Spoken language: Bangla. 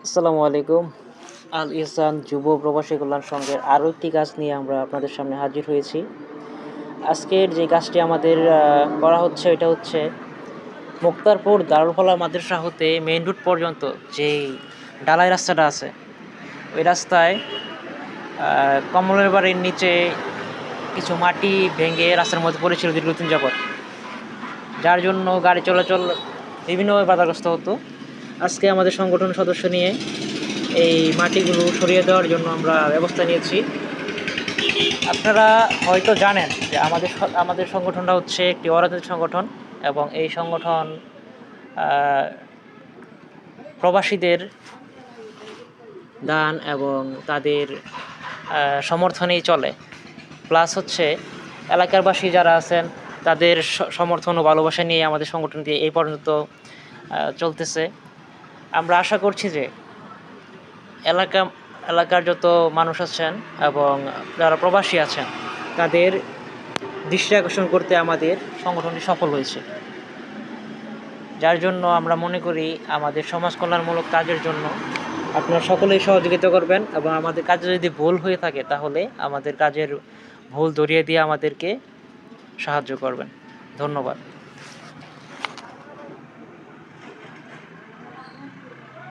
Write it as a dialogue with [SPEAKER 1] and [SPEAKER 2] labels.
[SPEAKER 1] আসসালামু আলাইকুম। আল ইহসান যুব প্রবাসী কল্যাণ সংঘের আরও একটি কাজ নিয়ে আমরা আপনাদের সামনে হাজির হয়েছি। আজকের যে কাজটি আমাদের করা হচ্ছে এটা হচ্ছে মুক্তারপুর দারুল ফলাহ মাদ্রাসা হতে মেইন রোড পর্যন্ত যেই ঢালাই রাস্তাটা আছে, ওই রাস্তায় কমলের বাড়ির নিচে কিছু মাটি ভেঙে রাস্তার মধ্যে পড়েছিল দীর্ঘদিন যাবৎ, যার জন্য গাড়ি চলাচল বিভিন্নভাবে বাধাগ্রস্ত হতো। আজকে আমাদের সংগঠন সদস্য নিয়ে এই মাটিগুলো সরিয়ে দেওয়ার জন্য আমরা ব্যবস্থা নিয়েছি। আপনারা হয়তো জানেন যে আমাদের সংগঠনটা হচ্ছে একটি অরাজনৈতিক সংগঠন এবং এই সংগঠন প্রবাসীদের দান এবং তাদের সমর্থনেই চলে। প্লাস হচ্ছে এলাকারবাসী যারা আছেন তাদের সমর্থন ও ভালোবাসা নিয়ে আমাদের সংগঠনটি এই পর্যন্ত চলতেছে। আমরা আশা করছি যে এলাকার যত মানুষ আছেন এবং যারা প্রবাসী আছেন তাদের দৃষ্টি আকর্ষণ করতে আমাদের সংগঠনটি সফল হয়েছে, যার জন্য আমরা মনে করি আমাদের সমাজ কল্যাণমূলক কাজের জন্য আপনারা সকলেই সহযোগিতা করবেন এবং আমাদের কাজে যদি ভুল হয়ে থাকে তাহলে আমাদের কাজের ভুল ধরিয়ে দিয়ে আমাদেরকে সাহায্য করবেন। ধন্যবাদ।